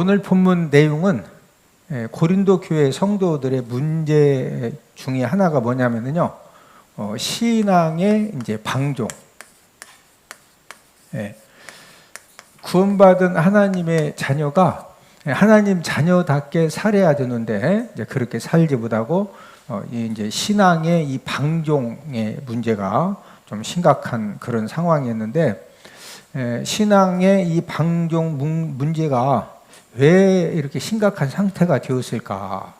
오늘 본문 내용은 고린도 교회 성도들의 문제 중에 하나가 뭐냐면요, 신앙의 이제 방종. 구원받은 하나님의 자녀가 하나님 자녀답게 살아야 되는데 이제 그렇게 살지 못하고 이제 신앙의 이 방종의 문제가 좀 심각한 그런 상황이었는데, 신앙의 이 방종 문제가 왜 이렇게 심각한 상태가 되었을까?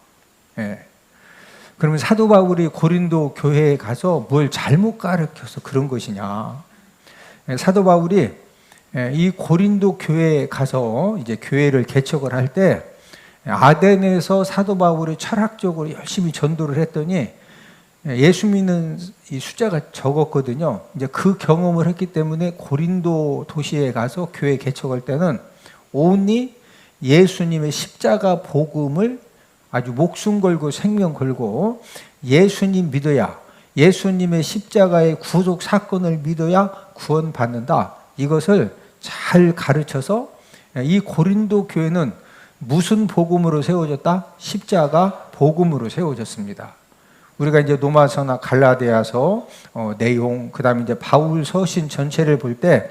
그러면 사도 바울이 고린도 교회에 가서 뭘 잘못 가르쳐서 그런 것이냐? 사도 바울이 이 고린도 교회에 가서 이제 교회를 개척을 할 때 아덴에서 사도 바울이 철학적으로 열심히 전도를 했더니 예수 믿는 이 숫자가 적었거든요. 이제 그 경험을 했기 때문에 고린도 도시에 가서 교회 개척할 때는 온리 예수님의 십자가 복음을 아주 목숨 걸고 생명 걸고 예수님 믿어야, 예수님의 십자가의 구속 사건을 믿어야 구원받는다. 이것을 잘 가르쳐서 이 고린도 교회는 무슨 복음으로 세워졌다? 십자가 복음으로 세워졌습니다. 우리가 이제 로마서나 갈라디아서 내용, 그다음에 이제 바울 서신 전체를 볼 때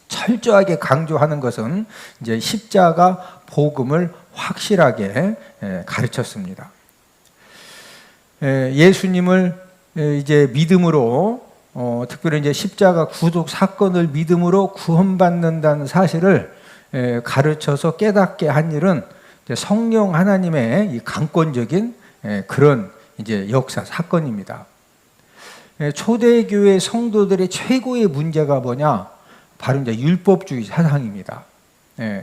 철저하게 강조하는 것은 이제 십자가 복음을 확실하게 가르쳤습니다. 예수님을 이제 믿음으로, 특별히 이제 십자가 구속 사건을 믿음으로 구원받는다는 사실을 가르쳐서 깨닫게 한 일은 성령 하나님의 이 강권적인 그런 이제 역사 사건입니다. 초대교회 성도들의 최고의 문제가 뭐냐? 바로 이제 율법주의 사상입니다.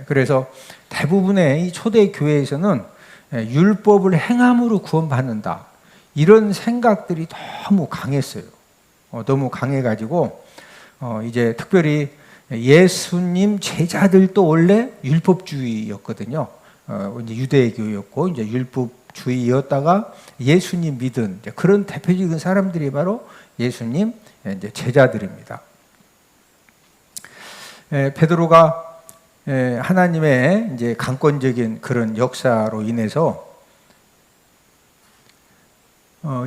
그래서 대부분의 이 초대교회에서는 율법을 행함으로 구원받는다, 이런 생각들이 너무 강했어요. 너무 강해가지고 이제 특별히 예수님 제자들도 원래 율법주의였거든요. 이제 유대교였고 이제 율법주의였다가 예수님 믿은 그런 대표적인 사람들이 바로 예수님 이제 제자들입니다. 베드로가 하나님의 이제 강권적인 그런 역사로 인해서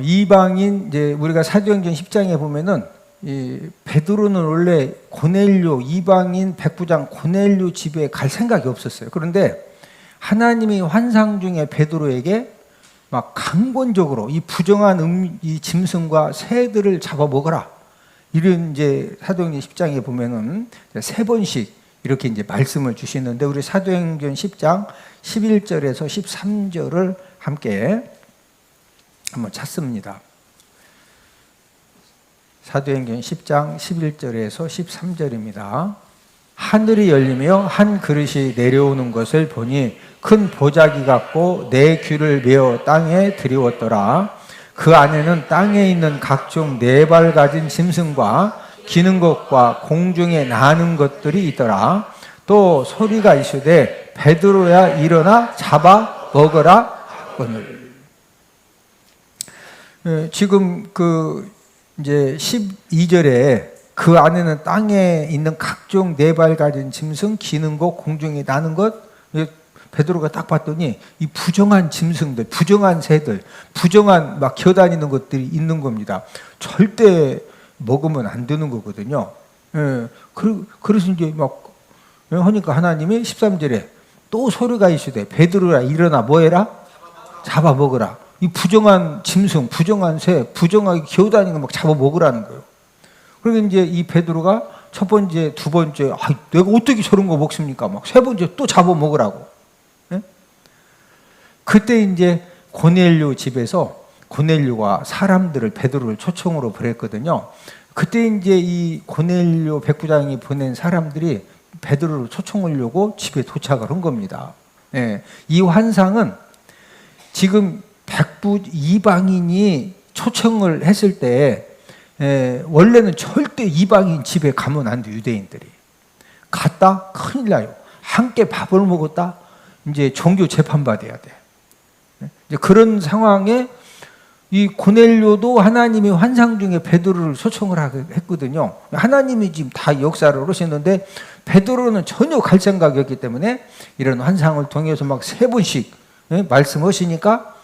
이방인, 이제 우리가 사도행전 10장에 보면은 이 베드로는 원래 고넬료, 이방인 백부장 고넬료 집에 갈 생각이 없었어요. 그런데 하나님이 환상 중에 베드로에게 막 강권적으로 이 부정한 이 짐승과 새들을 잡아 먹어라, 이런 이제 사도행전 10장에 보면은 3번씩 이렇게 이제 말씀을 주시는데, 우리 사도행전 10장 11절에서 13절을 함께 한번 찾습니다. 사도행전 10장 11절에서 13절입니다. 하늘이 열리며 한 그릇이 내려오는 것을 보니 큰 보자기 같고 네 귀를 메어 땅에 들이웠더라. 그 안에는 땅에 있는 각종 4발 가진 짐승과 기는 것과 공중에 나는 것들이 있더라. 또 소리가 이르되 베드로야 일어나 잡아 먹어라 하거늘. 지금 그 이제 12절에 그 안에는 땅에 있는 각종 4발 가진 짐승, 기는 것, 공중에 나는 것, 베드로가 딱 봤더니 이 부정한 짐승들, 부정한 새들, 부정한 막 기어다니는 것들이 있는 겁니다. 절대 먹으면 안 되는 거거든요. 그래서 이제 막 하니까 하나님이 13절에 또 소리가 이르되 베드로야 일어나 뭐해라? 잡아 먹으라. 이 부정한 짐승, 부정한 새, 부정하게 기어다니는 거 막 잡아 먹으라는 거예요. 그러니까 이제 이 베드로가 첫 번째, 두 번째, 내가 어떻게 저런 거 먹습니까? 막 3번째 또 잡아 먹으라고. 그때 이제 고넬료 집에서 고넬료가 사람들을, 베드로를 초청으로 보냈거든요. 그때 이제 이 고넬료 백부장이 보낸 사람들이 베드로를 초청하려고 집에 도착을 한 겁니다. 이 환상은 지금 백부 이방인이 초청을 했을 때 원래는 절대 이방인 집에 가면 안 돼. 유대인들이 갔다 큰일 나요. 함께 밥을 먹었다 이제 종교 재판 받아야 돼. 이제 그런 상황에 이 고넬료도 하나님이 환상 중에 베드로를 초청을 했거든요. 하나님이 지금 다 역사를 하시는데 베드로는 전혀 갈 생각이 없기 때문에 이런 환상을 통해서 막 3번씩 말씀하시니까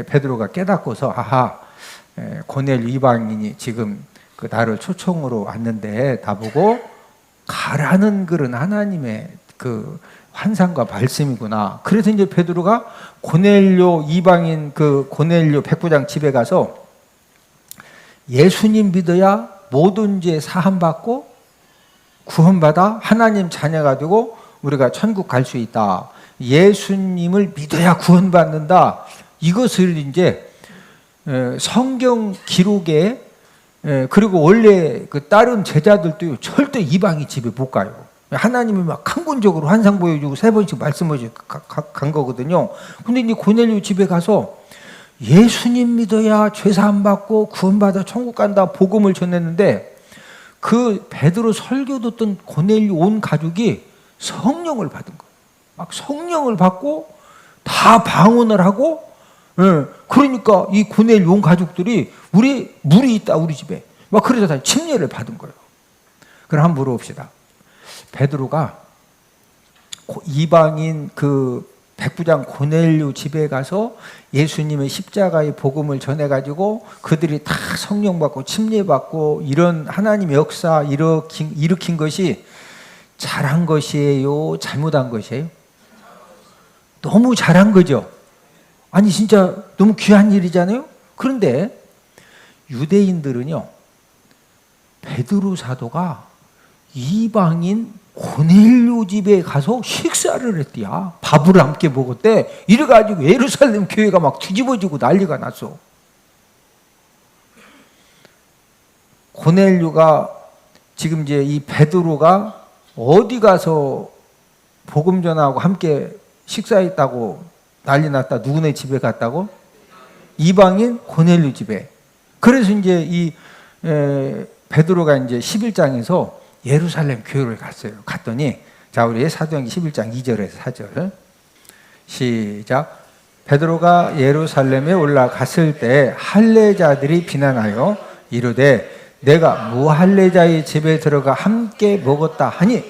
베드로가 깨닫고서 아하, 고넬료 이방인이 지금 그 나를 초청으로 왔는데 나보고 가라는 글은 하나님의 그 환상과 말씀이구나. 그래서 이제 베드로가 고넬료 이방인 그 고넬료 백부장 집에 가서 예수님 믿어야 모든 죄 사함 받고 구원받아 하나님 자녀가 되고 우리가 천국 갈 수 있다. 예수님을 믿어야 구원받는다. 이것을 이제 성경 기록에 그리고 원래 그 다른 제자들도 절대 이방인 집에 못 가요. 하나님이 막 강권적으로 환상 보여주고 3번씩 말씀해주고 간 거거든요. 근데 이제 고넬료 집에 가서 예수님 믿어야 죄사함 받고 구원받아 천국 간다 복음을 전했는데 그 베드로 설교 듣던 고넬료 온 가족이 성령을 받은 거예요. 막 성령을 받고 다 방언을 하고, 그러니까 이 고넬료 온 가족들이 우리 물이 있다 우리 집에 막 그래서 다 침례를 받은 거예요. 그럼 한번 물어봅시다. 베드로가 이방인 그 백부장 고넬료 집에 가서 예수님의 십자가의 복음을 전해가지고 그들이 다 성령 받고 침례 받고 이런 하나님의 역사 일으킨 것이 잘한 것이에요? 잘못한 것이에요? 너무 잘한 거죠. 아니 진짜 너무 귀한 일이잖아요. 그런데 유대인들은요, 베드로 사도가 이방인 고넬료 집에 가서 식사를 했대야. 밥을 함께 먹었대. 이래가지고 예루살렘 교회가 막 뒤집어지고 난리가 났어. 고넬료가 지금 이제 이 베드로가 어디 가서 복음 전하고 함께 식사했다고 난리 났다. 누구네 집에 갔다고? 이방인 고넬료 집에. 그래서 이제 이 베드로가 이제 11장에서 예루살렘 교회를 갔어요. 갔더니 자 우리 사도행전 11장 2절에서 4절 시작. 베드로가 예루살렘에 올라갔을 때 할례자들이 비난하여 이르되 내가 무할례자의 집에 들어가 함께 먹었다 하니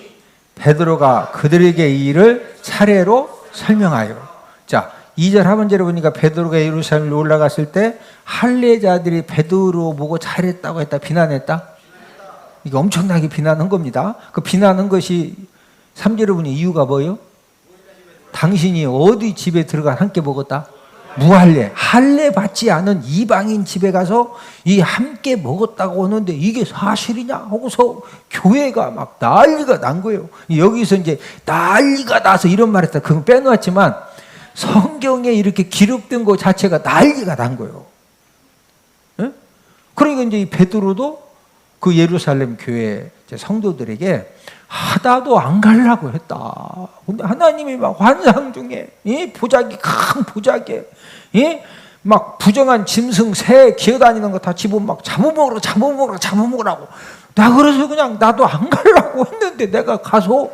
베드로가 그들에게 이 일을 차례로 설명하여. 자 2절 하반절에 보니까 베드로가 예루살렘에 올라갔을 때 할례자들이 베드로 보고 잘했다고 했다 비난했다. 이게 엄청나게 비난한 겁니다. 그 비난한 것이 3절에 보니 이유가 뭐예요? 당신이 어디 집에 들어가 함께 먹었다? 무할례, 할례 받지 않은 이방인 집에 가서 이 함께 먹었다고 하는데 이게 사실이냐 하고서 교회가 막 난리가 난 거예요. 여기서 이제 난리가 나서 이런 말 했다. 그건 빼놓았지만 성경에 이렇게 기록된 것 자체가 난리가 난 거예요. 그러니까 이제 이 베드로도 그 예루살렘 교회 성도들에게 하다도 안 가려고 했다. 근데 하나님이 막 환상 중에 보자기 큰 보자기에 막 부정한 짐승 새 기어다니는 거 다 집어 막 잡아먹으라고. 나 그래서 그냥 나도 안 가려고 했는데 내가 가서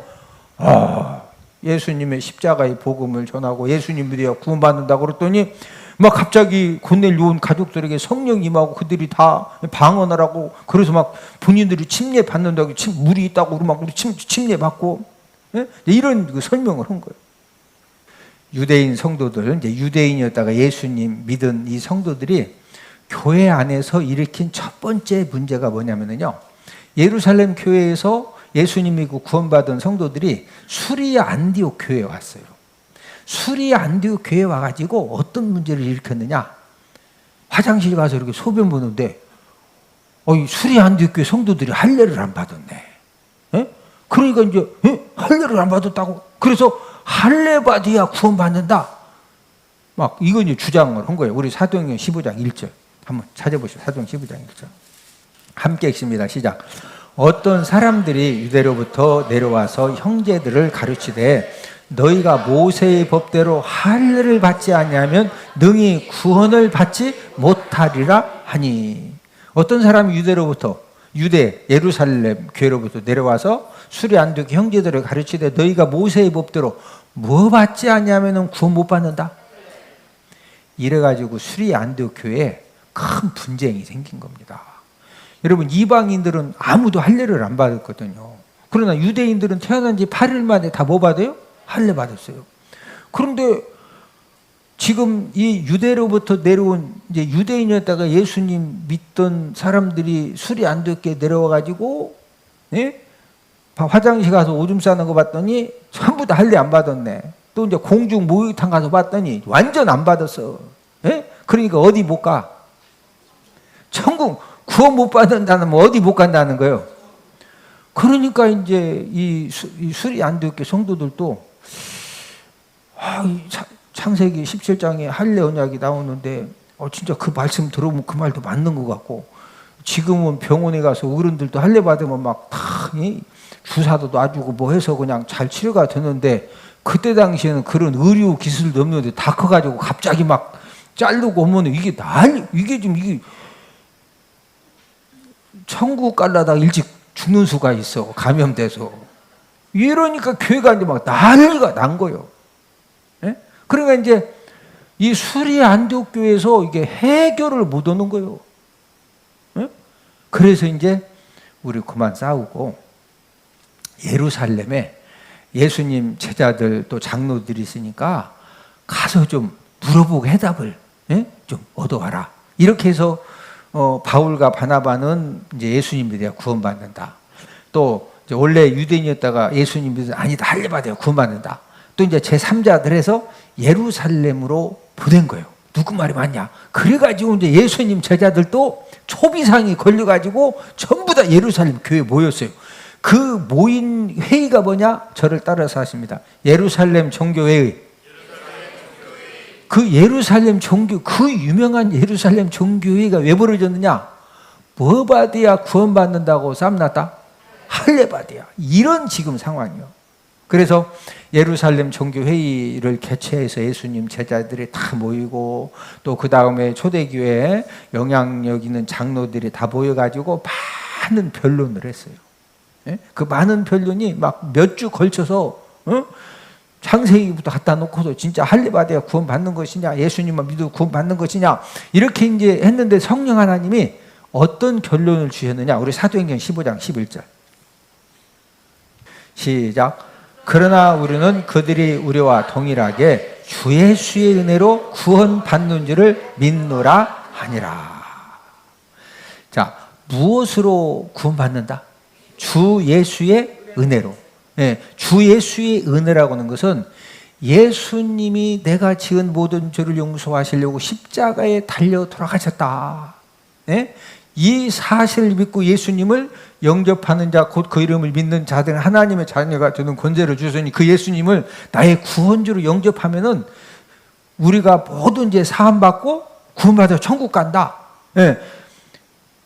예수님의 십자가의 복음을 전하고 예수님 믿어야 구원받는다고 그랬더니 막 갑자기 고넬료 온 가족들에게 성령 임하고 그들이 다 방언을 하고 그래서 막 본인들이 침례 받는다고 물이 있다고 막 우리 침례 받고 이런 그 설명을 한 거예요. 유대인 성도들 이제 유대인이었다가 예수님 믿은 이 성도들이 교회 안에서 일으킨 첫 번째 문제가 뭐냐면요. 예루살렘 교회에서 예수님 믿고 구원받은 성도들이 수리아 안디옥 교회에 왔어요. 수리아 안디옥 교회에 와가지고 어떤 문제를 일으켰느냐? 화장실 가서 이렇게 소변 보는데, 수리아 안디옥 교회 성도들이 할례를 안 받았네. 그러니까 이제 할례를 안 받았다고. 그래서 할례 받아야 구원받는다. 막 이거 이제 주장을 한 거예요. 우리 사도행전 15장 1절 한번 찾아보시죠. 사도행전 15장 1절 함께 읽습니다. 시작. 어떤 사람들이 유대로부터 내려와서 형제들을 가르치되 너희가 모세의 법대로 할례를 받지 아니하면 능히 구원을 받지 못하리라 하니. 어떤 사람이 유대 예루살렘 교회로부터 내려와서 수리아 안디옥 형제들을 가르치되 너희가 모세의 법대로 뭐 받지 아니하면 구원 못 받는다. 이래가지고 수리아 안디옥 교회에 큰 분쟁이 생긴 겁니다. 여러분, 이방인들은 아무도 할례를 안 받았거든요. 그러나 유대인들은 태어난 지 8일 만에 다 뭐 받아요? 할례 받았어요. 그런데 지금 이 유대로부터 내려온 이제 유대인이었다가 예수님 믿던 사람들이 술이 안 됐게 내려와 가지고, 예? 화장실 가서 오줌 싸는 거 봤더니 전부 다 할례 안 받았네. 또 이제 공중 목욕탕 가서 봤더니 완전 안 받았어. 예? 그러니까 어디 못 가? 천국 구원 못 받는다는 뭐 어디 못 간다는 거예요. 그러니까 이제 이 술이 안 됐게 성도들도 창세기 17장에 할례 언약이 나오는데 진짜 그 말씀 들어보면 그 말도 맞는 것 같고, 지금은 병원에 가서 어른들도 할례 받으면 막 다 주사도 놔주고 뭐 해서 그냥 잘 치료가 되는데, 그때 당시에는 그런 의료 기술도 없는데 다 커가지고 갑자기 막 자르고 오면 이게 천국 갈라다 일찍 죽는 수가 있어, 감염돼서. 이러니까 교회가 이제 막 난리가 난 거예요. 예? 그러니까 이제 이 수리 안디옥 교회에서 이게 해결을 못 얻는 거예요. 예? 그래서 이제 우리 그만 싸우고 예루살렘에 예수님 제자들 또 장로들이 있으니까 가서 좀 물어보고 해답을 좀 얻어와라. 이렇게 해서 바울과 바나바는 이제 예수님 믿어야 구원받는다. 또 이제 원래 유대인이었다가 예수님 믿어서 아니다, 할례 받아야 구원받는다. 또 이제 제3자들 해서 예루살렘으로 보낸 거예요. 누구 말이 맞냐? 그래가지고 이제 예수님 제자들도 초비상이 걸려가지고 전부 다 예루살렘 교회에 모였어요. 그 모인 회의가 뭐냐? 저를 따라서 하십니다. 예루살렘 종교회의. 그 예루살렘 종교, 그 유명한 예루살렘 종교회의가 왜 벌어졌느냐? 뭐 받아야 구원받는다고 싸움났다? 할례 받아야. 이런 지금 상황이요. 그래서 예루살렘 종교회의를 개최해서 예수님 제자들이 다 모이고, 또 그 다음에 초대교회에 영향력 있는 장로들이 다 모여가지고 많은 변론을 했어요. 예? 그 많은 변론이 막 몇 주 걸쳐서 창세기부터 갖다 놓고서 진짜 할례 받아야 구원 받는 것이냐, 예수님만 믿어 구원 받는 것이냐, 이렇게 이제 했는데 성령 하나님이 어떤 결론을 주셨느냐? 우리 사도행전 15장 11절 시작. 그러나 우리는 그들이 우리와 동일하게 주 예수의 은혜로 구원 받는 줄을 믿노라 하니라. 자, 무엇으로 구원 받는다? 주 예수의 은혜로. 예, 주 예수의 은혜라고 하는 것은 예수님이 내가 지은 모든 죄를 용서하시려고 십자가에 달려 돌아가셨다. 예? 이 사실을 믿고 예수님을 영접하는 자, 곧 그 이름을 믿는 자들은 하나님의 자녀가 되는 권세를 주시니, 그 예수님을 나의 구원주로 영접하면은 우리가 모든 죄 사함받고 구원받아 천국 간다. 예.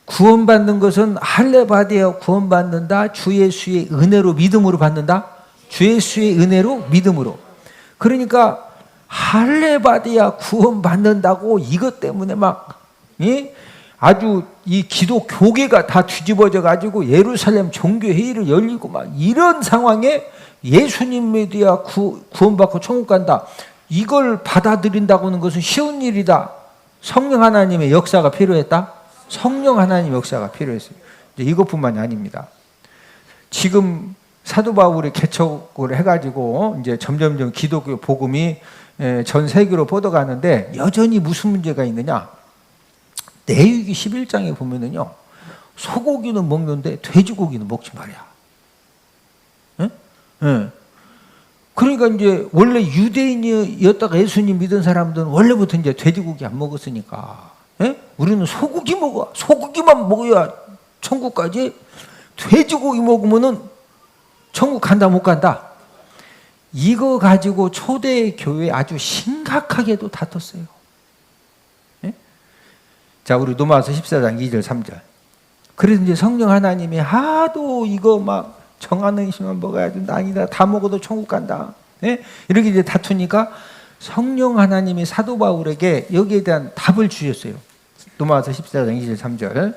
구원받는 것은 할례 받아야 구원받는다. 주 예수의 은혜로 믿음으로 받는다. 주 예수의 은혜로 믿음으로. 그러니까 할례 받아야 구원받는다고 이것 때문에 막 아주 이 기독 교계가 다 뒤집어져 가지고 예루살렘 종교회의를 열리고 막 이런 상황에 예수님 믿어야 구원받고 천국 간다. 이걸 받아들인다고 하는 것은 쉬운 일이다. 성령 하나님의 역사가 필요했다. 성령 하나님 역사가 필요했어요. 이것뿐만이 아닙니다. 지금 사도 바울이 개척을 해가지고 이제 점점점 기독교 복음이 전 세계로 뻗어가는데 여전히 무슨 문제가 있느냐? 레위기 11장에 보면은요, 소고기는 먹는데 돼지고기는 먹지 말이야. 예? 예. 그러니까 이제 원래 유대인이었다가 예수님 믿은 사람들은 원래부터 이제 돼지고기 안 먹었으니까, 예? 우리는 소고기 먹어. 소고기만 먹어야 천국 가지. 돼지고기 먹으면은 천국 간다 못 간다. 이거 가지고 초대 교회 아주 심각하게도 다퉜어요. 예? 자, 우리 로마서 14장 2절 3절. 그래서 이제 성령 하나님이 하도 이거 막 정하는 것만 먹어야 된다. 아니다. 다 먹어도 천국 간다. 예? 이렇게 이제 다투니까 성령 하나님이 사도 바울에게 여기에 대한 답을 주셨어요. 로마서 14장 2절 3절.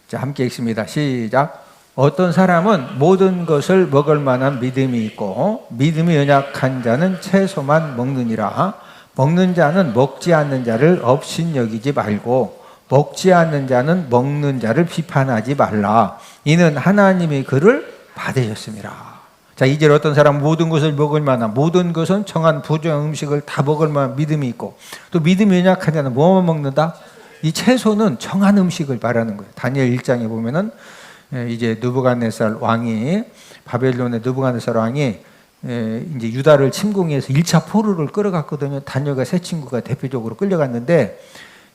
자, 함께 읽습니다. 시작. 어떤 사람은 모든 것을 먹을 만한 믿음이 있고 믿음이 연약한 자는 채소만 먹느니라. 먹는 자는 먹지 않는 자를 업신여기지 말고 먹지 않는 자는 먹는 자를 비판하지 말라. 이는 하나님의 그를 받으셨습니다. 자, 이제 어떤 사람은 모든 것을 먹을 만한, 모든 것은 정한 부정한 음식을 다 먹을 만한 믿음이 있고, 또 믿음이 연약한 자는 뭐만 먹는다? 이 채소는 정한 음식을 말하는 거예요. 다니엘 1장에 보면은 이제 느부갓네살 왕이, 바벨론의 느부갓네살 왕이 이제 유다를 침공해서 1차 포로를 끌어갔거든요. 다니엘과 세 친구가 대표적으로 끌려갔는데,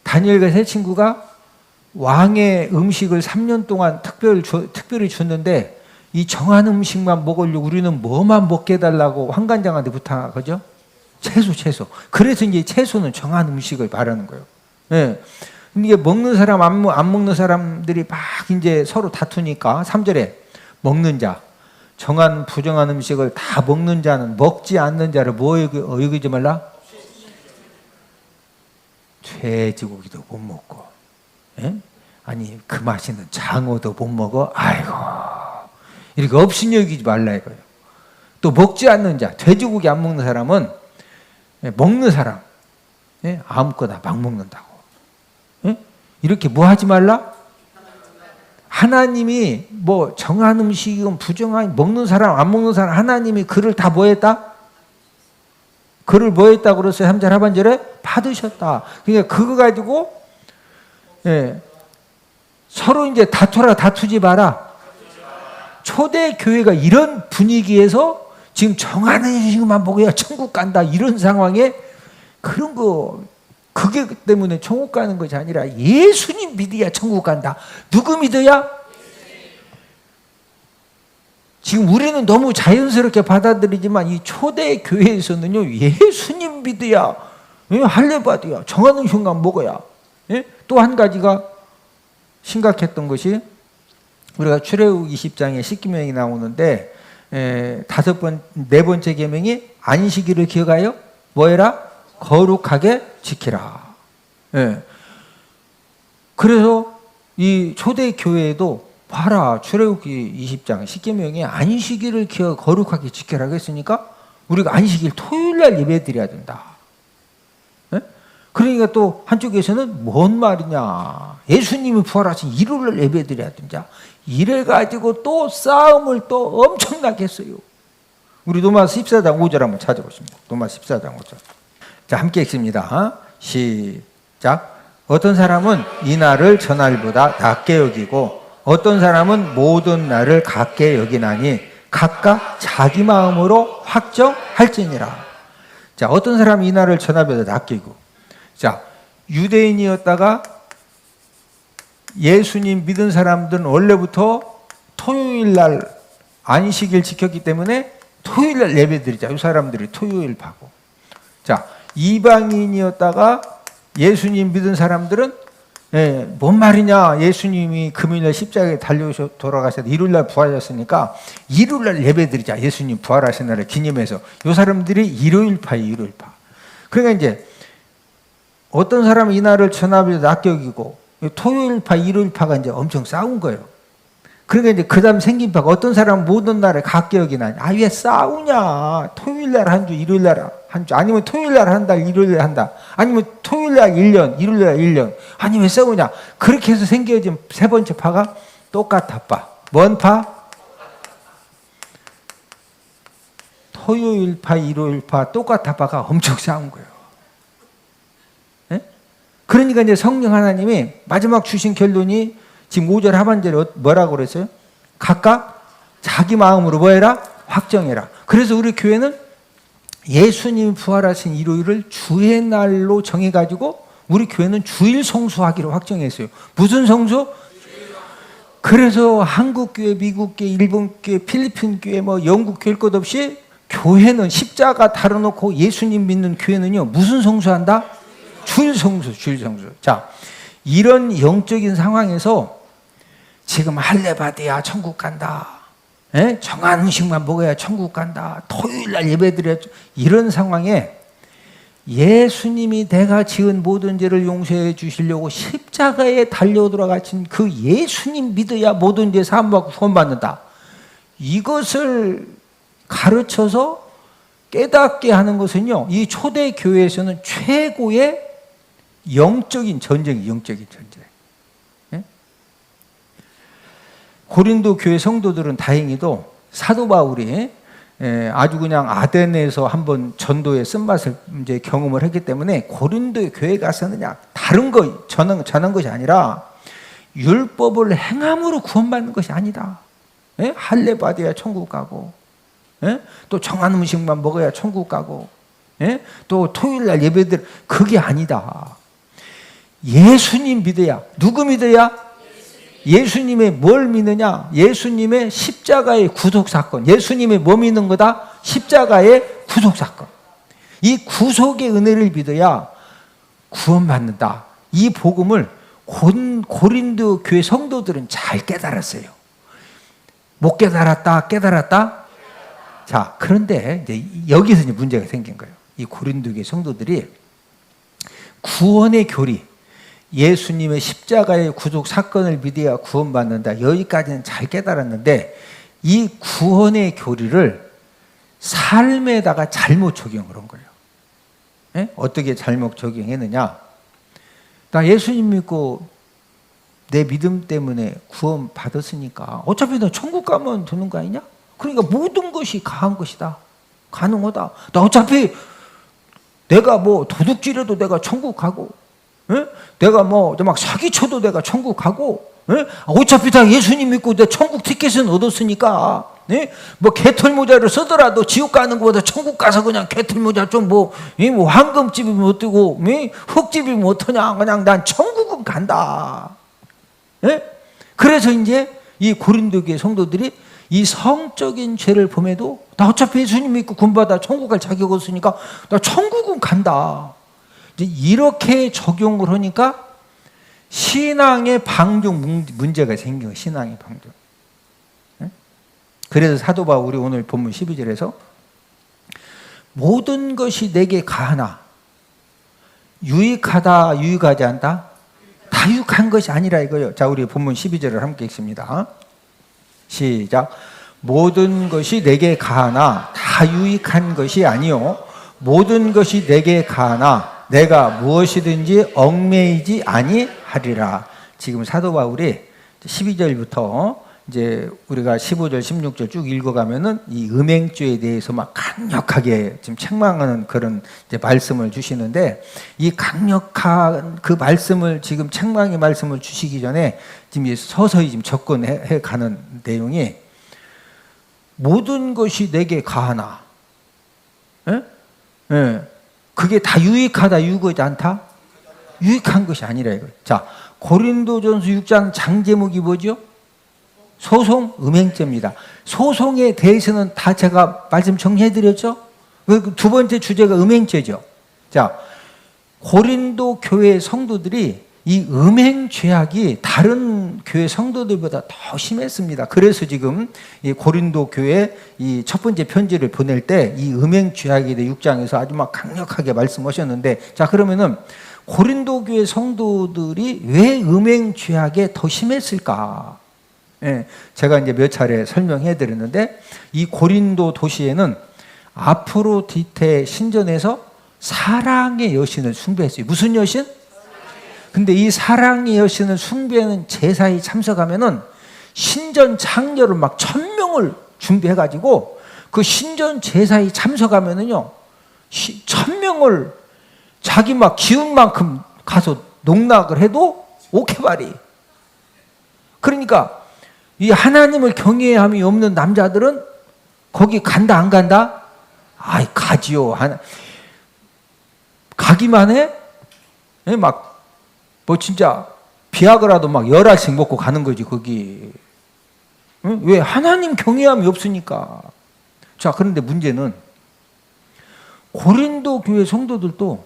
다니엘과 세 친구가 왕의 음식을 3년 동안 특별히 줬는데, 이 정한 음식만 먹으려고 우리는 뭐만 먹게 해달라고 환관장한테 부탁하죠? 채소. 그래서 이제 채소는 정한 음식을 말하는 거예요. 예. 이게 먹는 사람, 안 먹는 사람들이 막 이제 서로 다투니까 3절에 먹는 자, 정한 부정한 음식을 다 먹는 자는 먹지 않는 자를 뭐 여기지 말라? 돼지고기도 못 먹고, 예? 아니 그 맛있는 장어도 못 먹어. 아이고, 이렇게 업신여기지 말라 이거예요. 또 먹지 않는 자, 돼지고기 안 먹는 사람은 먹는 사람, 예? 아무거나 막 먹는다고. 예? 이렇게 뭐 하지 말라? 하나님이 뭐 정한 음식이건 부정한, 먹는 사람 안 먹는 사람, 하나님이 그를 다 뭐 했다? 그를 뭐 했다 그랬어요? 3절 하반절에 받으셨다. 그러니까 그거 가지고 서로 이제 다투지 마라. 초대 교회가 이런 분위기에서 지금 정한 음식만 먹어야 천국 간다, 이런 상황에 그런 거, 그게 때문에 천국 가는 것이 아니라 예수님 믿어야 천국 간다. 누구 믿어야? 지금 우리는 너무 자연스럽게 받아들이지만 이 초대 교회에서는요, 예수님 믿어야, 할례받아야, 정하는 순간 먹어야. 또 한 가지가 심각했던 것이, 우리가 출애굽 20장에 십계명이 나오는데 네 번째 계명이 안식일을 기억하여 뭐해라? 거룩하게 지키라. 그래서 이 초대 교회에도 봐라, 출애굽기 20장 십계명에 안식일을 기어 거룩하게 지켜라고 했으니까 우리가 안식일 토요일날 예배드려야 된다. 그러니까 또 한쪽에서는 뭔 말이냐, 예수님이 부활하신 일요일날 예배드려야 된다. 이래가지고 또 싸움을 또 엄청나게 했어요. 우리 로마서 14장 5절 한번 찾아보십니다. 로마서 14장 5절. 자, 함께 읽습니다. 시작. 어떤 사람은 이 날을 저날보다 낮게 여기고 어떤 사람은 모든 날을 같게 여기나니 각각 자기 마음으로 확정할지니라. 자, 어떤 사람은 이 날을 저날보다 낮게 여기고, 자, 유대인이었다가 예수님 믿은 사람들은 원래부터 토요일 날 안식일 지켰기 때문에 토요일 날 예배드리자. 이 사람들이 토요일 파고. 자, 이방인이었다가 예수님 믿은 사람들은 뭔 말이냐, 예수님이 금요일날 십자가에 달려오셔 돌아가셔서 일요일날 부활하셨으니까 일요일날 예배드리자. 예수님 부활하신 날을 기념해서. 이 사람들이 일요일파예요, 일요일파. 그러니까 이제 어떤 사람은 이 날을 전압을 낮게 여기고 토요일파, 일요일파가 이제 엄청 싸운 거예요. 그러니까 이제 그 다음 생긴 파가 어떤 사람은 모든 날을 같게 여기나니, 아, 왜 싸우냐? 토요일날 한 주, 일요일날 한 주, 아니면 토요일날 한 달, 일요일날 한다, 아니면 토요일날 1년, 일요일날 1년, 아니 왜 싸우냐? 그렇게 해서 생겨진 세 번째 파가 똑같아 파. 뭔 파? 토요일파, 일요일파 똑같아 파가 엄청 싸운 거예요. 그러니까 이제 성령 하나님이 마지막 주신 결론이 지금 5절 하반절에 뭐라고 그랬어요? 각각 자기 마음으로 뭐해라? 확정해라. 그래서 우리 교회는 예수님 부활하신 일요일을 주의 날로 정해가지고 우리 교회는 주일 성수하기로 확정했어요. 무슨 성수? 그래서 한국 교회, 미국 교회, 일본 교회, 필리핀 교회, 뭐 영국 교회 것 없이 교회는 십자가 달아놓고 예수님 믿는 교회는요, 무슨 성수한다? 주일 성수, 주일 성수. 자, 이런 영적인 상황에서 지금 할례 받아야 천국 간다, 정한 음식만 먹어야 천국 간다, 토요일날 예배드려야, 이런 상황에 예수님이 내가 지은 모든 죄를 용서해 주시려고 십자가에 달려 돌아가신 그 예수님 믿어야 모든 죄 사함받고 구원받는다, 이것을 가르쳐서 깨닫게 하는 것은요, 이 초대 교회에서는 최고의 영적인 전쟁이 영적인 전쟁. 예? 고린도 교회 성도들은 다행히도 사도 바울이 아주 그냥 아덴에서 한번 전도의 쓴맛을 이제 경험을 했기 때문에 고린도 교회 가서는 그냥 다른 거 전한 것이 아니라 율법을 행함으로 구원받는 것이 아니다. 예? 할례 받아야 천국 가고, 예? 또 정한 음식만 먹어야 천국 가고, 예? 또 토요일날 예배들 그게 아니다. 예수님 믿어야. 누구 믿어야? 예수님의 뭘 믿느냐? 예수님의 십자가의 구속사건. 예수님의 뭐 믿는 거다? 십자가의 구속사건. 이 구속의 은혜를 믿어야 구원받는다. 이 복음을 고린도 교회 성도들은 잘 깨달았어요. 못 깨달았다? 깨달았다? 자, 그런데 이제 여기서 이제 문제가 생긴 거예요. 이 고린도 교회 성도들이 구원의 교리, 예수님의 십자가의 구속 사건을 믿어야 구원받는다. 여기까지는 잘 깨달았는데 이 구원의 교리를 삶에다가 잘못 적용을 한 거예요. 예? 어떻게 잘못 적용했느냐? 나 예수님 믿고 내 믿음 때문에 구원 받았으니까 어차피 너 천국 가면 되는 거 아니냐? 그러니까 모든 것이 가한 것이다. 가능하다. 나 어차피 내가 뭐 도둑질해도 내가 천국 가고, 에? 내가 뭐 막 사기쳐도 내가 천국 가고, 에? 어차피 다 예수님 믿고 내 천국 티켓은 얻었으니까, 에? 뭐 개털 모자를 쓰더라도 지옥 가는 것보다 천국 가서 그냥 개털 모자 좀 뭐 황금집이면 어떠고, 흙집이면 어떠냐, 그냥 난 천국은 간다. 에? 그래서 이제 이 고린도 교회 성도들이 이 성적인 죄를 범해도 나 어차피 예수님 믿고 구원받아 천국 갈 자격 없으니까 나 천국은 간다. 이제 이렇게 적용을 하니까 신앙의 방종 문제가 생긴 거예요. 신앙의 방종. 그래서 사도 바울이 오늘 본문 12절에서 모든 것이 내게 가하나 유익하다 유익하지 않다? 다 유익한 것이 아니라 이거예요. 자, 우리 본문 12절을 함께 읽습니다. 시작. 모든 것이 내게 가하나 다 유익한 것이 아니요 모든 것이 내게 가하나 내가 무엇이든지 얽매이지 아니하리라. 지금 사도 바울이 12절부터 이제 우리가 15절, 16절 쭉 읽어가면은 이 음행죄에 대해서 막 강력하게 지금 책망하는 그런 이제 말씀을 주시는데 이 강력한 그 말씀을 지금 책망의 말씀을 주시기 전에 지금 서서히 지금 접근해 가는 내용이 모든 것이 내게 가하나, 예? 예. 그게 다 유익하다, 유익하지 않다? 유익한 것이 아니라 이거예요. 자, 고린도전서 6장 장제목이 뭐죠? 소송, 음행죄입니다. 소송에 대해서는 다 제가 말씀 정리해드렸죠? 두 번째 주제가 음행죄죠. 자, 고린도 교회 성도들이 이 음행죄악이 다른 교회 성도들보다 더 심했습니다. 그래서 지금 이 고린도 교회 이 첫 번째 편지를 보낼 때 이 음행죄악에 대해 6장에서 아주 막 강력하게 말씀하셨는데, 자, 그러면은 고린도 교회 성도들이 왜 음행죄악에 더 심했을까? 예, 제가 이제 몇 차례 설명해 드렸는데 이 고린도 도시에는 아프로디테 신전에서 사랑의 여신을 숭배했어요. 무슨 여신? 근데 이 사랑의 여신을 숭배하는 제사에 참석하면은 신전 창녀를 막 1000명을 준비해가지고 그 신전 제사에 참석하면은요 1000명을 자기 막 기운 만큼 가서 농락을 해도 오케바리. 그러니까 이 하나님을 경외함이 없는 남자들은 거기 간다 안 간다? 아이 가지요. 가기만 해? 막 뭐 진짜 비아그라도 막 10알씩 먹고 가는 거지 거기. 응? 왜? 하나님 경외함이 없으니까. 자, 그런데 문제는 고린도 교회 성도들도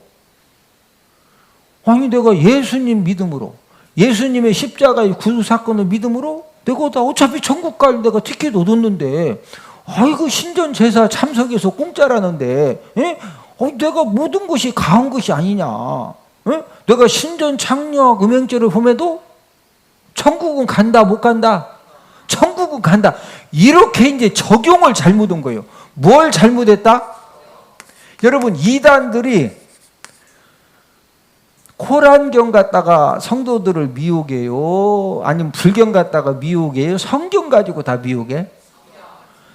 아니 내가 예수님 믿음으로 예수님의 십자가의 구속 사건을 믿음으로 내가 다 어차피 천국 갈 내가 티켓 얻었는데 아이고 신전 제사 참석해서 공짜라는데 내가 모든 것이 가한 것이 아니냐. 내가 신전 창녀 음행죄를 범해도 천국은 간다 못 간다? 천국은 간다. 이렇게 이제 적용을 잘못한 거예요. 뭘 잘못했다? 여러분, 이단들이 코란경 갖다가 성도들을 미혹해요? 아니면 불경 갖다가 미혹해요? 성경 가지고 다 미혹해?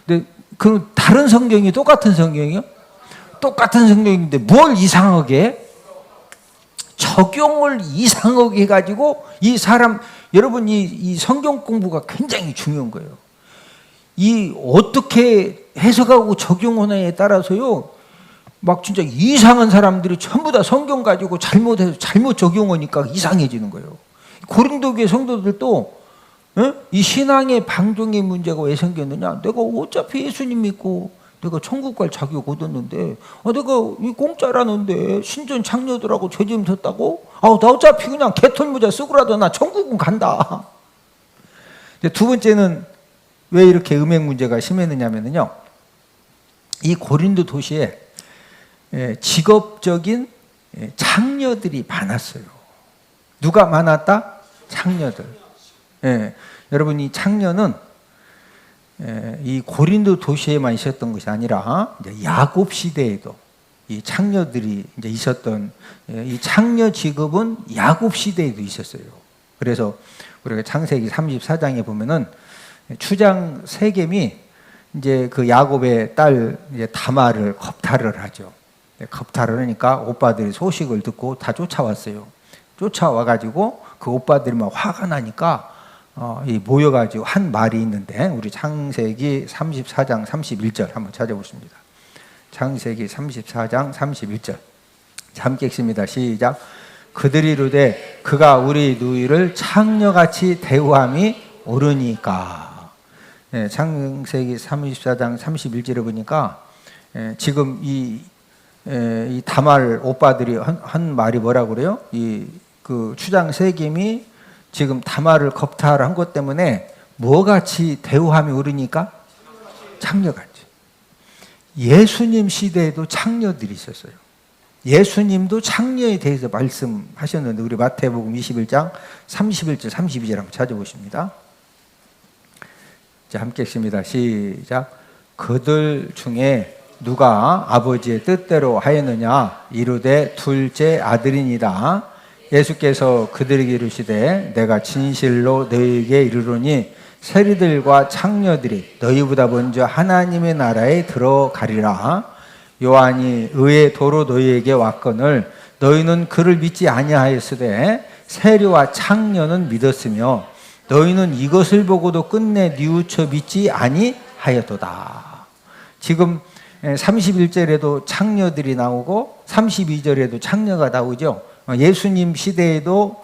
근데 그 다른 성경이 똑같은 성경이요? 똑같은 성경인데 뭘 이상하게 해? 적용을 이상하게 해가지고 이 사람, 여러분, 이 성경 공부가 굉장히 중요한 거예요. 이 어떻게 해석하고 적용하느냐에 따라서요, 막 진짜 이상한 사람들이 전부 다 성경 가지고 잘못해서 잘못 적용하니까 이상해지는 거예요. 고린도교회 성도들도 이 신앙의 방종의 문제가 왜 생겼느냐? 내가 어차피 예수님 믿고 내가 천국 갈 자격 얻었는데, 내가 이 공짜라는데 신전 창녀들하고 죄 좀 졌다고? 나 어차피 그냥 개털모자 쓰고라도 나 천국은 간다. 두 번째는 왜 이렇게 음행 문제가 심했느냐면요, 이 고린도 도시에 직업적인 창녀들이 많았어요. 누가 많았다? 창녀들. 여러분, 이 창녀는 이 고린도 도시에만 있었던 것이 아니라 이제 야곱 시대에도 이 창녀들이 이제 있었던, 이 창녀 직업은 야곱 시대에도 있었어요. 그래서 우리가 창세기 34장에 보면은 추장 세겜이 이제 그 야곱의 딸 이제 다말을 겁탈을 하죠. 겁탈을 하니까 오빠들이 소식을 듣고 다 쫓아왔어요. 쫓아와가지고 그 오빠들이 막 화가 나니까 모여가지고 한 말이 있는데, 우리 창세기 34장 31절 한번 찾아보십니다. 창세기 34장 31절 함께 읽습니다. 시작. 그들이 이르되 그가 우리 누이를 창녀같이 대우함이 옳으니까. 창세기 34장 31절에 보니까 지금 이 다말 오빠들이 한 말이 뭐라고 그래요? 그 추장 세겜이 지금 다말을 겁탈한 것 때문에 뭐같이 대우함이 옳으니까? 창녀같이. 예수님 시대에도 창녀들이 있었어요. 예수님도 창녀에 대해서 말씀하셨는데, 우리 마태복음 21장 31절 32절 한번 찾아보십니다. 자, 함께 읽습니다. 시작. 그들 중에 누가 아버지의 뜻대로 하였느냐? 이르되 둘째 아들이니라. 예수께서 그들에게 이르시되 내가 진실로 너희에게 이르노니 세리들과 창녀들이 너희보다 먼저 하나님의 나라에 들어가리라. 요한이 의의 도로 너희에게 왔거늘 너희는 그를 믿지 아니하였으되 세리와 창녀는 믿었으며 너희는 이것을 보고도 끝내 뉘우쳐 믿지 아니하였도다. 지금 31절에도 창녀들이 나오고 32절에도 창녀가 나오죠. 예수님 시대에도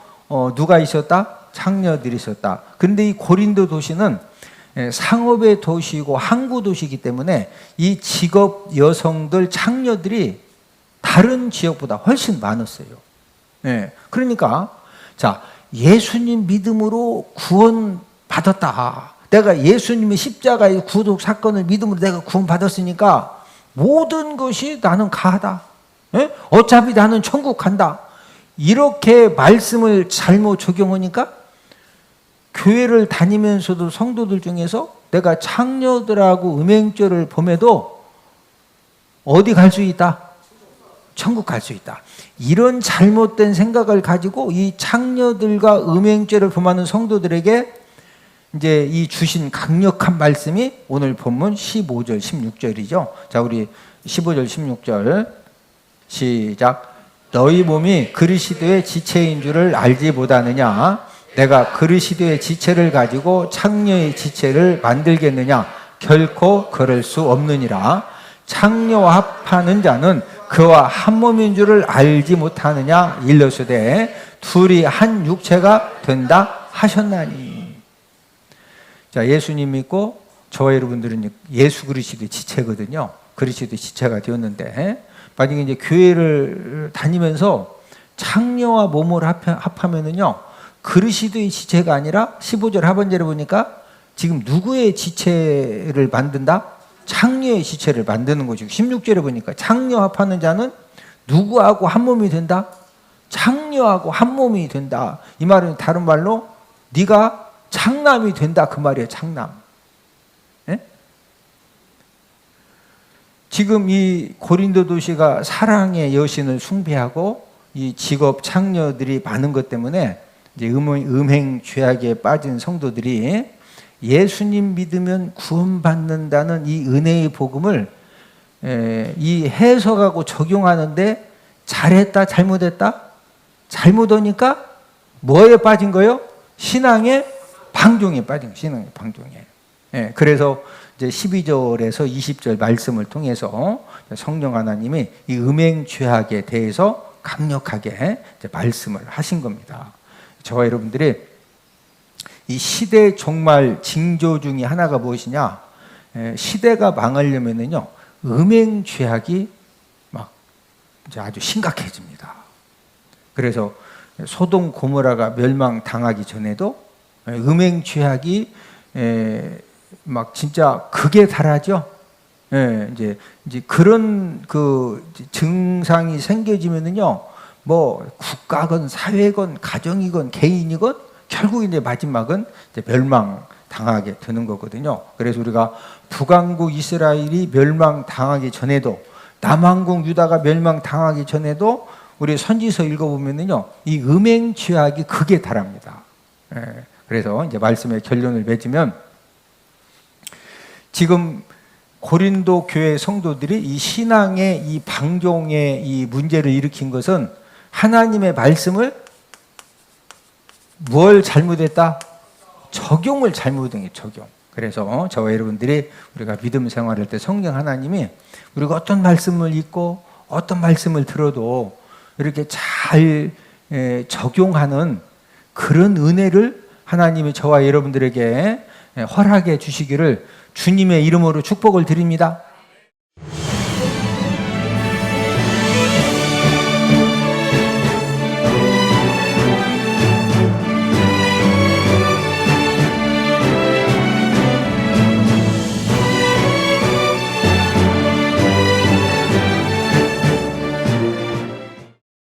누가 있었다? 창녀들이 있었다. 그런데 이 고린도 도시는 상업의 도시이고 항구 도시이기 때문에 이 직업 여성들, 창녀들이 다른 지역보다 훨씬 많았어요. 그러니까 자, 예수님 믿음으로 구원 받았다. 내가 예수님의 십자가의 구속 사건을 믿음으로 내가 구원 받았으니까 모든 것이 나는 가하다. 어차피 나는 천국 간다. 이렇게 말씀을 잘못 적용하니까 교회를 다니면서도 성도들 중에서 내가 창녀들하고 음행죄를 범해도 어디 갈 수 있다? 천국 갈 수 있다. 이런 잘못된 생각을 가지고 이 창녀들과 음행죄를 범하는 성도들에게 이제 이 주신 강력한 말씀이 오늘 본문 15절, 16절이죠. 자, 우리 15절, 16절 시작. 너희 몸이 그리스도의 지체인 줄을 알지 못하느냐? 내가 그리스도의 지체를 가지고 창녀의 지체를 만들겠느냐? 결코 그럴 수 없느니라. 창녀와 합하는 자는 그와 한 몸인 줄을 알지 못하느냐? 일러스되 둘이 한 육체가 된다 하셨나니. 자, 예수님 믿고 저와 여러분들은 예수 그리스도의 지체거든요. 그리스도의 지체가 되었는데, 만약에 이제 교회를 다니면서 창녀와 몸을 합하면은요, 그리스도의 지체가 아니라 15절 하반절에 보니까 지금 누구의 지체를 만든다? 창녀의 지체를 만드는 거죠. 16절에 보니까 창녀 합하는 자는 누구하고 한 몸이 된다? 창녀하고 한 몸이 된다. 이 말은 다른 말로 네가 창남이 된다 그 말이에요. 창남. 지금 이 고린도 도시가 사랑의 여신을 숭배하고 이 직업 창녀들이 많은 것 때문에 이제 음행 죄악에 빠진 성도들이 예수님 믿으면 구원받는다는 이 은혜의 복음을 이 해석하고 적용하는데 잘했다 잘못했다? 잘못하니까 뭐에 빠진 거요? 신앙의 방종에 빠진 거예요. 신앙의 방종에. 그래서 이제 12절에서 20절 말씀을 통해서 성령 하나님이 이 음행 죄악에 대해서 강력하게 이제 말씀을 하신 겁니다. 저와 여러분들이 이 시대 종말 징조 중에 하나가 무엇이냐? 시대가 망하려면은요, 음행 죄악이 막 이제 아주 심각해집니다. 그래서 소돔 고모라가 멸망당하기 전에도 음행 죄악이 막 진짜 극에 달하죠. 이제 그런 그 증상이 생겨지면은요, 뭐 국가건 사회건 가정이건 개인이건 결국 이제 마지막은 이제 멸망당하게 되는 거거든요. 그래서 우리가 북왕국 이스라엘이 멸망당하기 전에도, 남왕국 유다가 멸망당하기 전에도 우리 선지서 읽어보면은요, 이 음행 죄악이 극에 달합니다. 그래서 이제 말씀의 결론을 맺으면, 지금 고린도 교회 성도들이 이 신앙의 이 방종의 이 문제를 일으킨 것은 하나님의 말씀을 뭘 잘못했다? 적용을 잘못한 게 적용. 그래서 저와 여러분들이 우리가 믿음 생활할 때 성령 하나님이 우리가 어떤 말씀을 읽고 어떤 말씀을 들어도 이렇게 잘 적용하는 그런 은혜를 하나님이 저와 여러분들에게 허락해 주시기를 주님의 이름으로 축복을 드립니다.